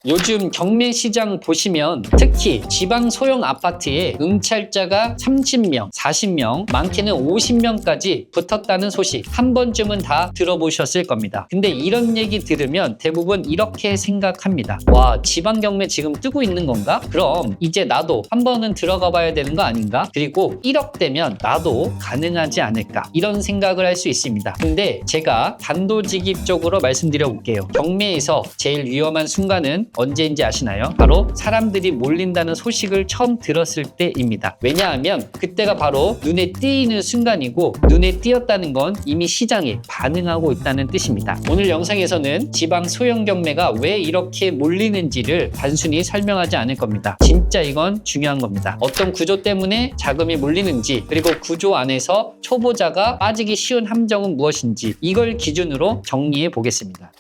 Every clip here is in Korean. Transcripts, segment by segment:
요즘 경매 시장 보시면 특히 지방 소형 아파트에 응찰자가 30명, 40명, 많게는 50명까지 붙었다는 소식 한 번쯤은 다 들어보셨을 겁니다. 근데 이런 얘기 들으면 대부분 이렇게 생각합니다. 와, 지방 경매 지금 뜨고 있는 건가? 그럼 이제 나도 한 번은 들어가 봐야 되는 거 아닌가? 그리고 1억 되면 나도 가능하지 않을까? 이런 생각을 할 수 있습니다. 근데 제가 단도직입적으로 말씀드려 볼게요. 경매에서 제일 위험한 순간은 언제인지 아시나요? 바로 사람들이 몰린다는 소식을 처음 들었을 때입니다. 왜냐하면 그때가 바로 눈에 띄는 순간이고, 눈에 띄었다는 건 이미 시장에 반응하고 있다는 뜻입니다. 오늘 영상에서는 지방 소형 경매가 왜 이렇게 몰리는지를 단순히 설명하지 않을 겁니다. 진짜 이건 중요한 겁니다. 어떤 구조 때문에 자금이 몰리는지, 그리고 구조 안에서 초보자가 빠지기 쉬운 함정은 무엇인지, 이걸 기준으로 정리해 보겠습니다.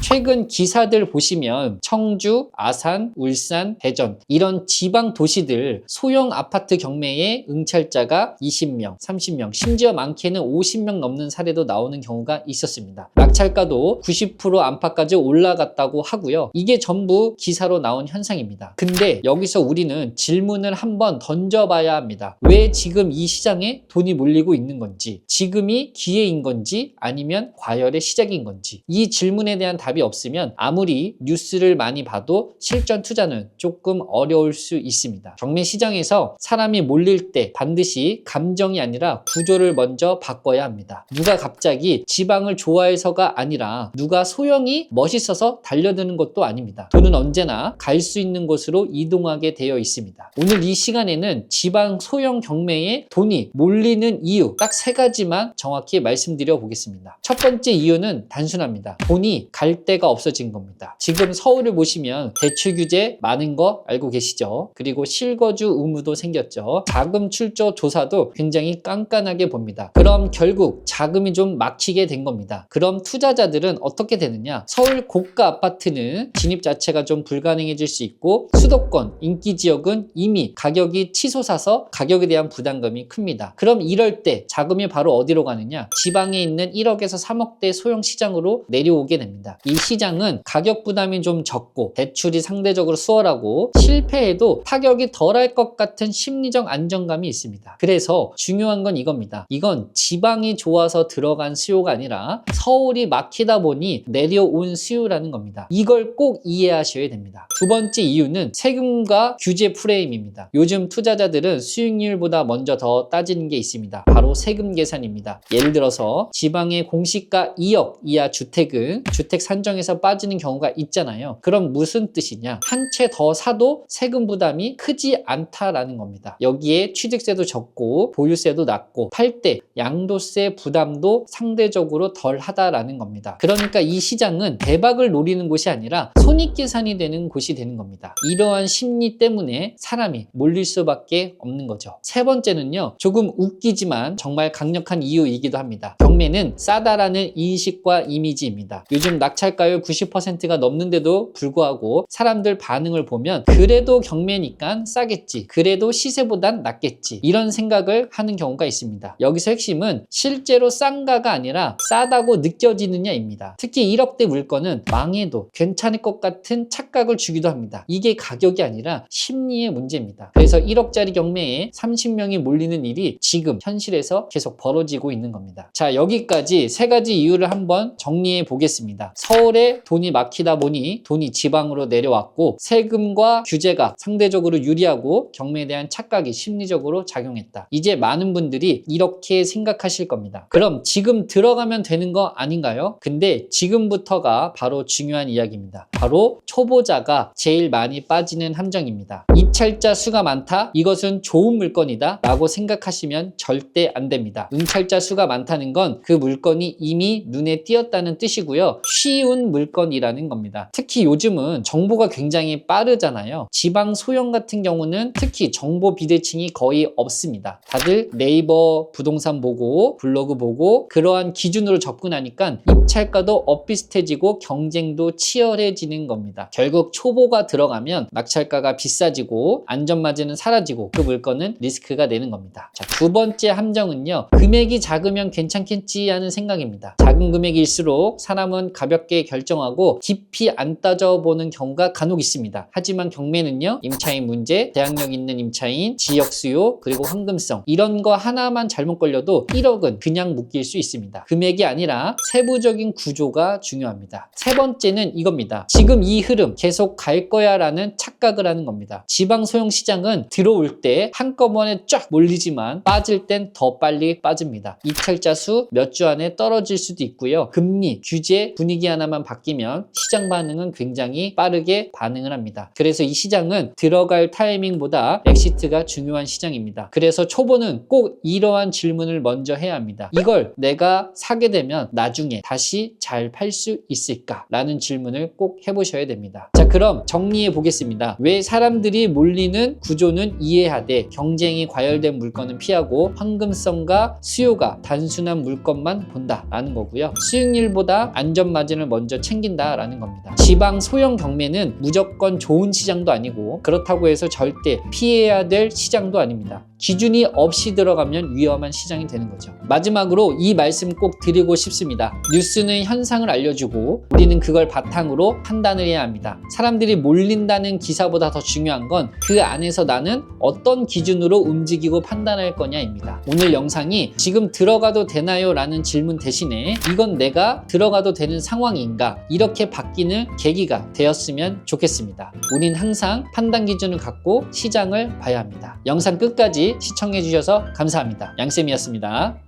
최근 기사들 보시면 청주, 아산, 울산, 대전 이런 지방 도시들 소형 아파트 경매에 응찰자가 20명, 30명, 심지어 많게는 50명 넘는 사례도 나오는 경우가 있었습니다. 낙찰가도 90% 안팎까지 올라갔다고 하고요. 이게 전부 기사로 나온 현상입니다. 근데 여기서 우리는 질문을 한번 던져봐야 합니다. 왜 지금 이 시장에 돈이 몰리고 있는 건지, 지금이 기회인 건지 아니면 과열의 시작인 건지, 이 질문에 대한 답이 없으면 아무리 뉴스를 많이 봐도 실전 투자는 조금 어려울 수 있습니다. 경매 시장에서 사람이 몰릴 때 반드시 감정이 아니라 구조를 먼저 바꿔야 합니다. 누가 갑자기 지방을 좋아해서가 아니라 누가 소형이 멋있어서 달려드는 것도 아닙니다. 돈은 언제나 갈 수 있는 곳으로 이동하게 되어 있습니다. 오늘 이 시간에는 지방 소형 경매에 돈이 몰리는 이유 딱 3가지만 정확히 말씀드려 보겠습니다. 첫 번째 이유는 단순합니다. 돈이 갈 데가 없어진 겁니다. 지금 서울을 보시면 대출 규제 많은 거 알고 계시죠? 그리고 실거주 의무도 생겼죠. 자금 출처 조사도 굉장히 깐깐하게 봅니다. 그럼 결국 자금이 좀 막히게 된 겁니다. 그럼 투자자들은 어떻게 되느냐? 서울 고가 아파트는 진입 자체가 좀 불가능해질 수 있고, 수도권, 인기 지역은 이미 가격이 치솟아서 가격에 대한 부담감이 큽니다. 그럼 이럴 때 자금이 바로 어디로 가느냐? 지방에 있는 1억에서 3억대 소형 시장으로 내려오게 됩니다. 이 시장은 가격 부담이 좀 적고 대출이 상대적으로 수월하고 실패해도 타격이 덜할 것 같은 심리적 안정감이 있습니다. 그래서 중요한 건 이겁니다. 이건 지방이 좋아서 들어간 수요가 아니라 서울이 막히다 보니 내려온 수요라는 겁니다. 이걸 꼭 이해하셔야 됩니다. 두 번째 이유는 세금과 규제 프레임입니다. 요즘 투자자들은 수익률보다 먼저 더 따지는 게 있습니다. 바로 세금 계산입니다. 예를 들어서 지방의 공시가 2억 이하 주택은 주택 산정에서 빠지는 경우가 있잖아요. 그럼 무슨 뜻이냐? 한 채 더 사도 세금 부담이 크지 않다라는 겁니다. 여기에 취득세도 적고 보유세도 낮고 팔 때 양도세 부담도 상대적으로 덜 하다라는 겁니다. 그러니까 이 시장은 대박을 노리는 곳이 아니라 손익계산이 되는 곳이 되는 겁니다. 이러한 심리 때문에 사람이 몰릴 수밖에 없는 거죠. 세 번째는요, 조금 웃기지만 정말 강력한 이유이기도 합니다. 경매는 싸다라는 인식과 이미지입니다. 요즘 낙찰가율 90%가 넘는데도 불구하고 사람들 반응을 보면 그래도 경매니까 싸겠지, 그래도 시세보단 낫겠지, 이런 생각을 하는 경우가 있습니다. 여기서 핵심은 실제로 싼가가 아니라 싸다고 느껴지느냐입니다. 특히 1억대 물건은 망해도 괜찮을 것 같은 착각을 주기도 합니다. 이게 가격이 아니라 심리의 문제입니다. 그래서 1억짜리 경매에 30명이 몰리는 일이 지금 현실에서 계속 벌어지고 있는 겁니다. 자, 여기까지 3가지 이유를 한번 정리해 보겠습니다. 서울에 돈이 막히다 보니 돈이 지방으로 내려왔고, 세금과 규제가 상대적으로 유리하고 경매에 대한 착각이 심리적으로 작용했다. 이제 많은 분들이 이렇게 생각하실 겁니다. 그럼 지금 들어가면 되는 거 아닌가요? 근데 지금부터가 바로 중요한 이야기입니다. 바로 초보자가 제일 많이 빠지는 함정입니다. 입찰자 수가 많다? 이것은 좋은 물건이다 라고 생각하시면 절대 안 됩니다. 응찰자 수가 많다는 건 그 물건이 이미 눈에 띄었다는 뜻이고요. 쉬운 쉬운 물건이라는 겁니다. 특히 요즘은 정보가 굉장히 빠르잖아요. 지방 소형 같은 경우는 특히 정보 비대칭이 거의 없습니다. 다들 네이버 부동산 보고 블로그 보고 그러한 기준으로 접근하니까 입찰가도 엇비슷해지고 경쟁도 치열해지는 겁니다. 결국 초보가 들어가면 낙찰가가 비싸지고 안전마진은 사라지고 그 물건은 리스크가 되는 겁니다. 자, 두 번째 함정은요. 금액이 작으면 괜찮겠지 하는 생각입니다. 작은 금액일수록 사람은 가볍게 결정하고 깊이 안 따져보는 경우가 간혹 있습니다. 하지만 경매는요. 임차인 문제, 대항력 있는 임차인, 지역 수요, 그리고 황금성 이런 거 하나만 잘못 걸려도 1억은 그냥 묶일 수 있습니다. 금액이 아니라 세부적인 구조가 중요합니다. 세 번째는 이겁니다. 지금 이 흐름 계속 갈 거야 라는 착각을 하는 겁니다. 지방 소형 시장은 들어올 때 한꺼번에 쫙 몰리지만 빠질 땐 더 빨리 빠집니다. 입찰자 수 몇 주 안에 떨어질 수도 있고요. 금리, 규제, 분위기 하나만 바뀌면 시장 반응은 굉장히 빠르게 반응을 합니다. 그래서 이 시장은 들어갈 타이밍보다 엑시트가 중요한 시장입니다. 그래서 초보는 꼭 이러한 질문을 먼저 해야 합니다. 이걸 내가 사게 되면 나중에 다시 잘 팔 수 있을까? 라는 질문을 꼭 해보셔야 됩니다. 자, 그럼 정리해 보겠습니다. 왜 사람들이 몰리는 구조는 이해하되 경쟁이 과열된 물건은 피하고 황금성과 수요가 단순한 물건만 본다라는 거고요. 수익률보다 안전마진을 먼저 챙긴다라는 겁니다. 지방 소형 경매는 무조건 좋은 시장도 아니고 그렇다고 해서 절대 피해야 될 시장도 아닙니다. 기준이 없이 들어가면 위험한 시장이 되는 거죠. 마지막으로 이 말씀 꼭 드리고 싶습니다. 뉴스는 현상을 알려주고 우리는 그걸 바탕으로 판단을 해야 합니다. 사람들이 몰린다는 기사보다 더 중요한 건 그 안에서 나는 어떤 기준으로 움직이고 판단할 거냐입니다. 오늘 영상이 지금 들어가도 되나요? 라는 질문 대신에 이건 내가 들어가도 되는 상황인가? 이렇게 바뀌는 계기가 되었으면 좋겠습니다. 우린 항상 판단 기준을 갖고 시장을 봐야 합니다. 영상 끝까지 시청해 주셔서 감사합니다. 양쌤이었습니다.